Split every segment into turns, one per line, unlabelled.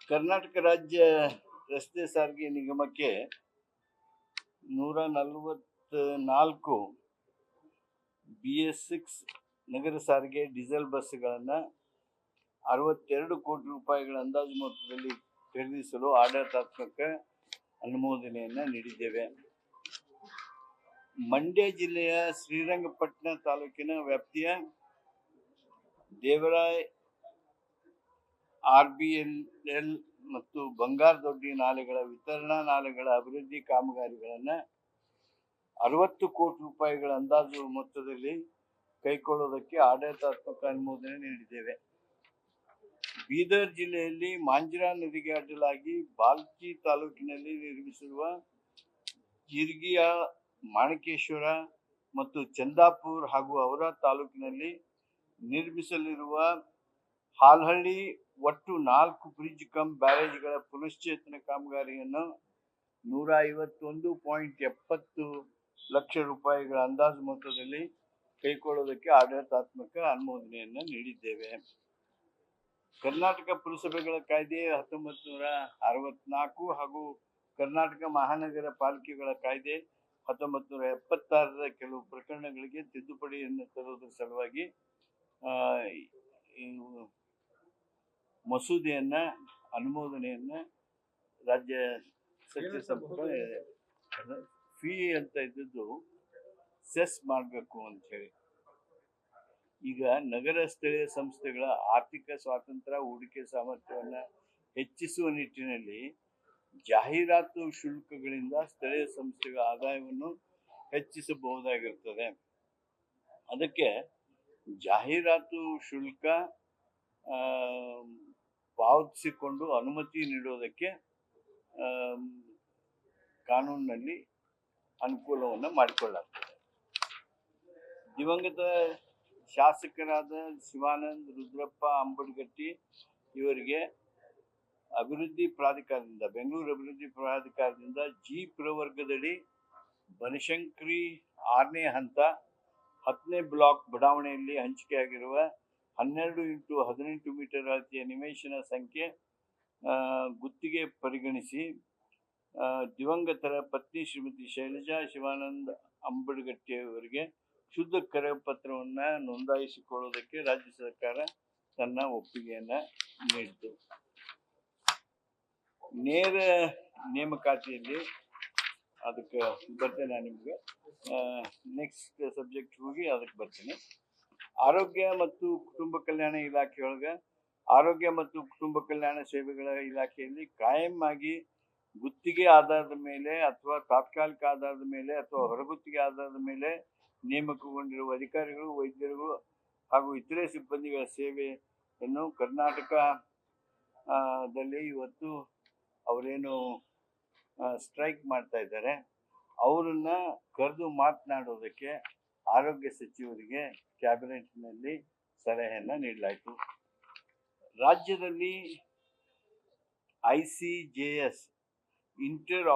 ಕರ್ನಾಟಕ ರಾಜ್ಯ ರಸ್ತೆ ಸಾರಿಗೆ ನಿಗಮಕ್ಕೆ 144 BS6 ನಗರ ಸಾರಿಗೆ ಡೀಸೆಲ್ ಬಸ್ಗಳನ್ನು 62 ಕೋಟಿ ರೂಪಾಯಿಗಳ ಅಂದಾಜು ಮೊತ್ತದಲ್ಲಿ ಖರೀದಿಸಲು ಆಡಳಿತಾತ್ಮಕ ಅನುಮೋದನೆಯನ್ನು ನೀಡಿದ್ದೇವೆ. ಮಂಡ್ಯ ಜಿಲ್ಲೆಯ ಶ್ರೀರಂಗಪಟ್ಟಣ ತಾಲೂಕಿನ ವ್ಯಾಪ್ತಿಯ ದೇವರಾಯ RBL ಮತ್ತು ಬಂಗಾರದೊಡ್ಡಿ ನಾಲೆಗಳ ವಿತರಣಾ ನಾಲೆಗಳ ಅಭಿವೃದ್ಧಿ ಕಾಮಗಾರಿಗಳನ್ನು 60 ಕೋಟಿ ರೂಪಾಯಿಗಳ ಅಂದಾಜು ಮೊತ್ತದಲ್ಲಿ ಕೈಗೊಳ್ಳುವುದಕ್ಕೆ ಆಡಳಿತಾತ್ಮಕ ಅನುಮೋದನೆ ನೀಡಿದ್ದೇವೆ. ಬೀದರ್ ಜಿಲ್ಲೆಯಲ್ಲಿ ಮಾಂಜ್ರಾ ನದಿಗೆ ಅಡ್ಡಲಾಗಿ ಬಾಲ್ಕಿ ತಾಲೂಕಿನಲ್ಲಿ ನಿರ್ಮಿಸಿರುವ ಜಿರ್ಗಿಯ ಮಾಣಿಕೇಶ್ವರ ಮತ್ತು ಚಂದಾಪುರ್ ಹಾಗೂ ಔರಾ ತಾಲೂಕಿನಲ್ಲಿ ನಿರ್ಮಿಸಲಿರುವ ಹಾಲ್ಹಳ್ಳಿ ಒಟ್ಟು 4 ಬ್ರಿಡ್ಜ್ ಕಮ್ ಬ್ಯಾರೇಜ್ಗಳ ಪುನಶ್ಚೇತನ ಕಾಮಗಾರಿಯನ್ನು 151.70 ಲಕ್ಷ ರೂಪಾಯಿಗಳ ಅಂದಾಜು ಮೊತ್ತದಲ್ಲಿ ಕೈಗೊಳ್ಳುವುದಕ್ಕೆ ಆಡಳಿತಾತ್ಮಕ ಅನುಮೋದನೆಯನ್ನು ನೀಡಿದ್ದೇವೆ. ಕರ್ನಾಟಕ ಪುರಸಭೆಗಳ ಕಾಯ್ದೆ 1964 ಹಾಗೂ ಕರ್ನಾಟಕ ಮಹಾನಗರ ಪಾಲಿಕೆಗಳ ಕಾಯ್ದೆ 1976ರ ಕೆಲವು ಪ್ರಕರಣಗಳಿಗೆ ತಿದ್ದುಪಡಿಯನ್ನು ತರುವುದರ ಸಲುವಾಗಿ ಮಸೂದೆಯನ್ನು ಅನುಮೋದನೆಯನ್ನು ರಾಜ್ಯ ಸಚಿವ ಸಂಪುಟ ಫೀ ಅಂತ ಇದ್ದದ್ದು ಸೆಸ್ ಮಾಡಬೇಕು ಅಂತ ಹೇಳಿ. ಈಗ ನಗರ ಸ್ಥಳೀಯ ಸಂಸ್ಥೆಗಳ ಆರ್ಥಿಕ ಸ್ವಾತಂತ್ರ್ಯ ಹೂಡಿಕೆ ಸಾಮರ್ಥ್ಯವನ್ನು ಹೆಚ್ಚಿಸುವ ನಿಟ್ಟಿನಲ್ಲಿ ಜಾಹೀರಾತು ಶುಲ್ಕಗಳಿಂದ ಸ್ಥಳೀಯ ಸಂಸ್ಥೆಗಳ ಆದಾಯವನ್ನು ಹೆಚ್ಚಿಸಬಹುದಾಗಿರುತ್ತದೆ. ಅದಕ್ಕೆ ಜಾಹೀರಾತು ಶುಲ್ಕ ಪಾವತಿಸಿಕೊಂಡು ಅನುಮತಿ ನೀಡುವುದಕ್ಕೆ ಕಾನೂನಿನಲ್ಲಿ ಅನುಕೂಲವನ್ನು ಮಾಡಿಕೊಳ್ಳಲಾಗ್ತದೆ. ದಿವಂಗತ ಶಾಸಕರಾದ ಶಿವಾನಂದ್ ರುದ್ರಪ್ಪ ಅಂಬಡಗಟ್ಟಿ ಇವರಿಗೆ ಅಭಿವೃದ್ಧಿ ಪ್ರಾಧಿಕಾರದಿಂದ ಬೆಂಗಳೂರು ಅಭಿವೃದ್ಧಿ ಪ್ರಾಧಿಕಾರದಿಂದ ಜಿ ಪ್ರವರ್ಗದಡಿ ಬನಶಂಕರಿ 6ನೇ ಹಂತ 10ನೇ ಬ್ಲಾಕ್ ಬಡಾವಣೆಯಲ್ಲಿ ಹಂಚಿಕೆಯಾಗಿರುವ 12x18 ಮೀಟರ್ ಅಳತೆಯ ನಿವೇಶನ ಸಂಖ್ಯೆ ಗುತ್ತಿಗೆ ಪರಿಗಣಿಸಿ ದಿವಂಗತರ ಪತ್ನಿ ಶ್ರೀಮತಿ ಶೈಲಜಾ ಶಿವಾನಂದ್ ಅಂಬಡಗಟ್ಟಿ ಅವರಿಗೆ ಶುದ್ಧ ಕರಪತ್ರವನ್ನು ನೋಂದಾಯಿಸಿಕೊಳ್ಳುವುದಕ್ಕೆ ರಾಜ್ಯ ಸರ್ಕಾರ ತನ್ನ ಒಪ್ಪಿಗೆಯನ್ನು ನೀಡಿತು. ನೇರ ನೇಮಕಾತಿಯಲ್ಲಿ ಅದಕ್ಕೆ ಬರ್ತೇನೆ. ನಾನು ನಿಮಗೆ ನೆಕ್ಸ್ಟ್ ಸಬ್ಜೆಕ್ಟ್ ಹೋಗಿ ಅದಕ್ಕೆ ಬರ್ತೀನಿ. ಆರೋಗ್ಯ ಮತ್ತು ಕುಟುಂಬ ಕಲ್ಯಾಣ ಇಲಾಖೆಯೊಳಗೆ ಆರೋಗ್ಯ ಮತ್ತು ಕುಟುಂಬ ಕಲ್ಯಾಣ ಸೇವೆಗಳ ಇಲಾಖೆಯಲ್ಲಿ ಕಾಯಂ ಆಗಿ ಗುತ್ತಿಗೆ ಆಧಾರದ ಮೇಲೆ ಅಥವಾ ತಾತ್ಕಾಲಿಕ ಆಧಾರದ ಮೇಲೆ ಅಥವಾ ಹೊರಗುತ್ತಿಗೆ ಆಧಾರದ ಮೇಲೆ ನೇಮಕಗೊಂಡಿರುವ ಅಧಿಕಾರಿಗಳು, ವೈದ್ಯರುಗಳು ಹಾಗೂ ಇತರೆ ಸಿಬ್ಬಂದಿಗಳ ಸೇವೆಯನ್ನು ಕರ್ನಾಟಕದಲ್ಲಿ ಇವತ್ತು ಅವರೇನು ಸ್ಟ್ರೈಕ್ ಮಾಡ್ತಾ ಇದ್ದಾರೆ ಅವರನ್ನ ಕರೆದು ಮಾತನಾಡೋದಕ್ಕೆ ಆರೋಗ್ಯ ಸಚಿವರಿಗೆ ಕ್ಯಾಬಿನೆಟ್ನಲ್ಲಿ ಸಲಹೆಯನ್ನು ನೀಡಲಾಯಿತು. ರಾಜ್ಯದಲ್ಲಿ ICJS inter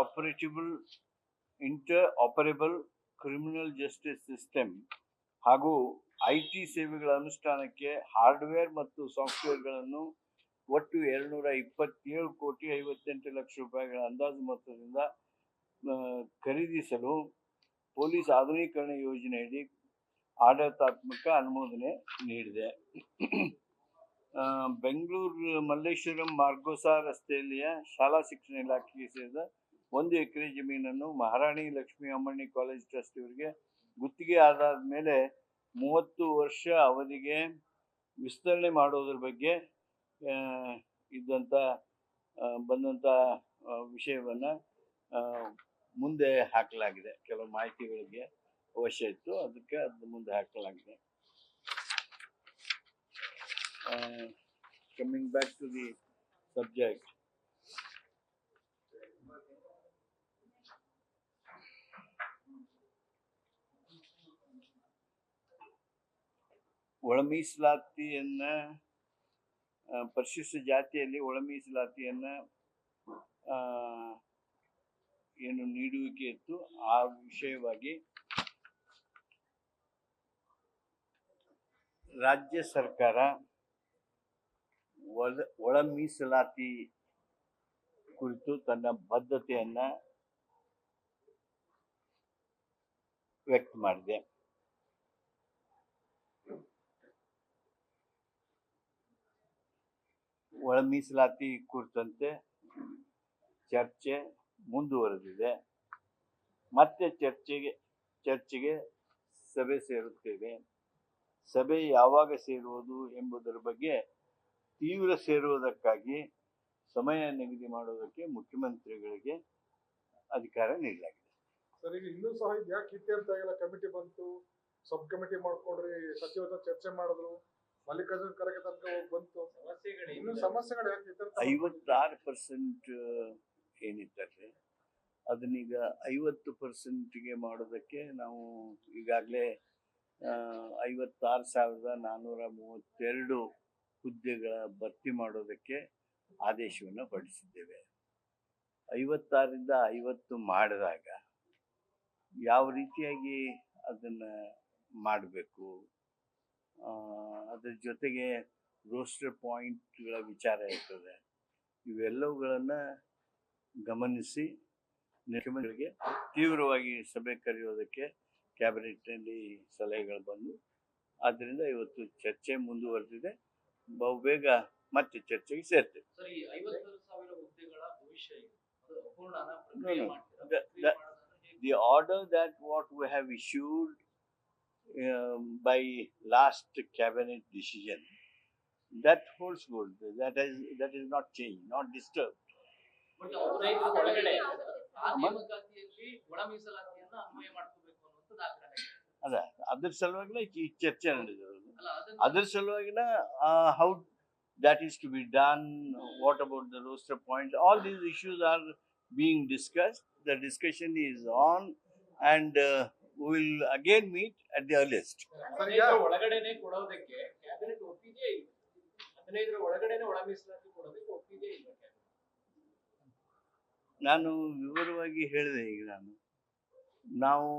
operable criminal justice system ಹಾಗೂ IT ಸೇವೆಗಳ ಅನುಷ್ಠಾನಕ್ಕೆ ಹಾರ್ಡ್ವೇರ್ ಮತ್ತು ಸಾಫ್ಟ್ವೇರ್ಗಳನ್ನು ಒಟ್ಟು 227.58 ಲಕ್ಷ ರೂಪಾಯಿಗಳ ಅಂದಾಜು ಮೊತ್ತದಿಂದ ಖರೀದಿಸಲು ಪೊಲೀಸ್ ಆಧುನೀಕರಣ ಯೋಜನೆಯಡಿ ಆಡಳಿತಾತ್ಮಕ ಅನುಮೋದನೆ ನೀಡಿದೆ. ಬೆಂಗಳೂರು ಮಲ್ಲೇಶ್ವರಂ ಮಾರ್ಗೋಸಾ ರಸ್ತೆಯಲ್ಲಿಯ ಶಾಲಾ ಶಿಕ್ಷಣ ಇಲಾಖೆಗೆ ಸೇರಿದ 1 ಎಕರೆ ಜಮೀನನ್ನು ಮಹಾರಾಣಿ ಲಕ್ಷ್ಮೀ ಅಮ್ಮಣ್ಣಿ ಕಾಲೇಜ್ ಟ್ರಸ್ಟ್ ಇವರಿಗೆ ಗುತ್ತಿಗೆ ಆಧಾರದ ಮೇಲೆ 30 ವರ್ಷ ಅವಧಿಗೆ ವಿಸ್ತರಣೆ ಮಾಡೋದ್ರ ಬಗ್ಗೆ ಬಂದಂಥ ವಿಷಯವನ್ನು ಮುಂದೆ ಹಾಕಲಾಗಿದೆ. ಕೆಲವು ಮಾಹಿತಿಗಳಿಗೆ ಅವಶ್ಯ ಇತ್ತು, ಅದಕ್ಕೆ ಅದು ಮುಂದೆ ಹಾಕಲಾಗಿದೆ. Coming back to the subject, ಒಳ ಮೀಸಲಾತಿಯನ್ನು ಪರಿಶಿಷ್ಟ ಜಾತಿಯಲ್ಲಿ ಒಳ ಮೀಸಲಾತಿಯನ್ನು ಏನು ನೀಡುವಿಕೆ ಇತ್ತು ಆ ವಿಷಯವಾಗಿ ರಾಜ್ಯ ಸರ್ಕಾರ ಒಳ ಮೀಸಲಾತಿ ಕುರಿತು ತನ್ನ ಬದ್ಧತೆಯನ್ನು ವ್ಯಕ್ತ ಮಾಡಿದೆ. ಒಳ ಮೀಸಲಾತಿ ಕುರಿತಂತೆ ಚರ್ಚೆ ಮುಂದುವರೆದಿದೆ. ಮತ್ತೆ ಚರ್ಚೆಗೆ ಸಭೆ ಸೇರುತ್ತೇವೆ. ಸಭೆ ಯಾವಾಗ ಸೇರುವುದು ಎಂಬುದರ ಬಗ್ಗೆ ತೀವ್ರ ಸೇರುವುದಕ್ಕಾಗಿ ಸಮಯ ನಿಗದಿ ಮಾಡುವುದಕ್ಕೆ ಮುಖ್ಯಮಂತ್ರಿಗಳಿಗೆ ಅಧಿಕಾರ ನೀಡಲಾಗಿದೆ.
ಸರ್, ಈಗ ಇನ್ನೂ ಸಹ ಯಾಕೆ ಇತ್ಯರ್ಥ ಆಗಿಲ್ಲ? ಕಮಿಟಿ ಬಂತು, ಸಬ್ ಕಮಿಟಿ ಮಾಡ್ಕೊಂಡ್ರಿ, ಸಚಿವರ ಚರ್ಚೆ ಮಾಡಿದ್ರು, ಮಲ್ಲಿಕಾರ್ಜುನ್ ಖರ್ಗೆ ತನಕ ಹೋಗಿ ಬಂತು, ಇನ್ನು ಸಮಸ್ಯೆಗಳು ಯಾಕೆ ಇತ್ಯರ್ಥ?
56% ಏನಿತ್ತಲ್ರಿ ಅದನ್ನೀಗ 50%ಗೆ ಮಾಡೋದಕ್ಕೆ ನಾವು ಈಗಾಗಲೇ 56,432 ಹುದ್ದೆಗಳ ಭರ್ತಿ ಮಾಡೋದಕ್ಕೆ ಆದೇಶವನ್ನು ಹೊರಡಿಸಿದ್ದೇವೆ. 56ರಿಂದ 50 ಮಾಡಿದಾಗ ಯಾವ ರೀತಿಯಾಗಿ ಅದನ್ನು ಮಾಡಬೇಕು, ಅದ್ರ ಜೊತೆಗೆ ರೋಸ್ಟರ್ ಪಾಯಿಂಟ್ಗಳ ವಿಚಾರ ಇರ್ತದೆ. ಇವೆಲ್ಲವುಗಳನ್ನು ಗಮನಿಸಿ ಮುಖ್ಯಮಂತ್ರಿಗೆ ತೀವ್ರವಾಗಿ ಸಭೆ ಕರೆಯೋದಕ್ಕೆ ಕ್ಯಾಬಿನೆಟ್ನಲ್ಲಿ ಸಲಹೆಗಳು ಬಂದು ಆದ್ದರಿಂದ ಇವತ್ತು ಚರ್ಚೆ ಮುಂದುವರೆದಿದೆ. ಬಹುಬೇಗ ಮತ್ತೆ ಚರ್ಚೆಗೆ ಸೇರ್ತೇವೆ. The order that what we have issued by last cabinet decision, that holds good. That is not changed, not disturbed. ಅದರ ಸಲುವಾಗಿನ ಈ ಚರ್ಚೆ ನಡೆದಿರೋದು. ಅದರ ಸಲುವಾಗಿನ how that is to be done, what about the roster point, all these issues are being discussed. The discussion is on and we will again meet at the earliest.
ಒಳಗಡೆನೆ ಕೊಡೋದಕ್ಕೆ cabinet ಒಪ್ಪಿಗೆ ಇಲ್ಲ. 15ರ ಒಳಗಡೆನೆ ಒಳ ಮೀಸಲಾತಿ ಕೊಡೋದಕ್ಕೆ ಒಪ್ಪಿಗೆ ಇಲ್ಲ.
ನಾನು ವಿವರವಾಗಿ ಹೇಳಿದೆ. ಈಗ ನಾವು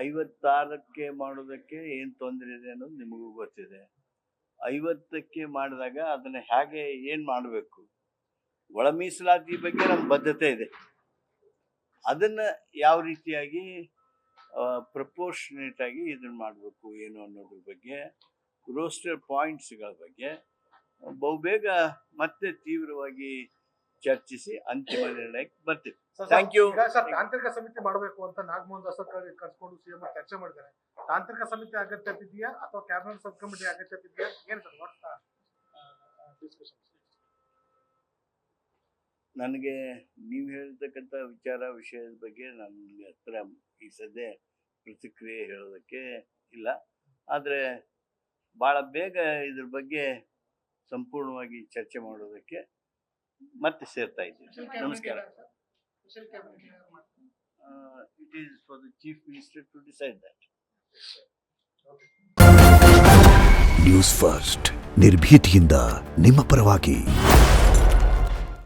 56ಕ್ಕೆ ಮಾಡೋದಕ್ಕೆ ಏನು ತೊಂದರೆ ಇದೆ ಅನ್ನೋದು ನಿಮಗೂ ಗೊತ್ತಿದೆ. 50ಕ್ಕೆ ಮಾಡಿದಾಗ ಅದನ್ನು ಹೇಗೆ ಏನು ಮಾಡಬೇಕು, ಒಳ ಮೀಸಲಾತಿ ಬಗ್ಗೆ ನಮ್ಮ ಬದ್ಧತೆ ಇದೆ. ಅದನ್ನು ಯಾವ ರೀತಿಯಾಗಿ ಪ್ರಪೋರ್ಷನೇಟ್ ಆಗಿ ಇದನ್ನು ಮಾಡಬೇಕು ಏನು ಅನ್ನೋದ್ರ ಬಗ್ಗೆ, ರೋಸ್ಟರ್ ಪಾಯಿಂಟ್ಸ್ಗಳ ಬಗ್ಗೆ ಬಹುಬೇಗ ಮತ್ತೆ ತೀವ್ರವಾಗಿ ಚರ್ಚಿಸಿ ಅಂತಿಮ ನಿರ್ಣಯಕ್ಕೆ ಬರ್ತೀವಿ. Thank you.
ತಾಂತ್ರಿಕ ಸಮಿತಿ ಮಾಡಬೇಕು ಅಂತ ನಾಗಮೋಹನ್ ದಾಸ್ ಕರ್ಸ್ಕೊಂಡು ಸಿಎಂ ಚರ್ಚೆ ಮಾಡಿದ್ದಾರೆ. ತಾಂತ್ರಿಕ ಸಮಿತಿ ಅಗತ್ಯ ಇದೆಯಾ ಅಥವಾ ಕ್ಯಾಬಿನೆಟ್ ಸಬ್ ಕಮಿಟಿ ಅಗತ್ಯ ಇದೆಯಾ? ಏನು ಸರ್ ಡಿಸ್ಕಷನ್?
ನನಗೆ ನೀವು ಹೇಳ್ತಕ್ಕಂಥ ವಿಷಯದ ಬಗ್ಗೆ ನನ್ನ ಹತ್ರ ಈ ಸದ್ಯ ಪ್ರತಿಕ್ರಿಯೆ ಹೇಳೋದಕ್ಕೆ ಇಲ್ಲ. ಆದರೆ ಭಾಳ ಬೇಗ ಇದ್ರ ಬಗ್ಗೆ ಸಂಪೂರ್ಣವಾಗಿ ಚರ್ಚೆ ಮಾಡೋದಕ್ಕೆ ಮತ್ತೆ ಸೇರ್ತಾ ಇದ್ದೀನಿ. ನಮಸ್ಕಾರ. It is for the Chief Minister to decide that.
News first ನಿರ್ಭೀತಿಯಿಂದ ನಿಮ್ಮ ಪರವಾಗಿ.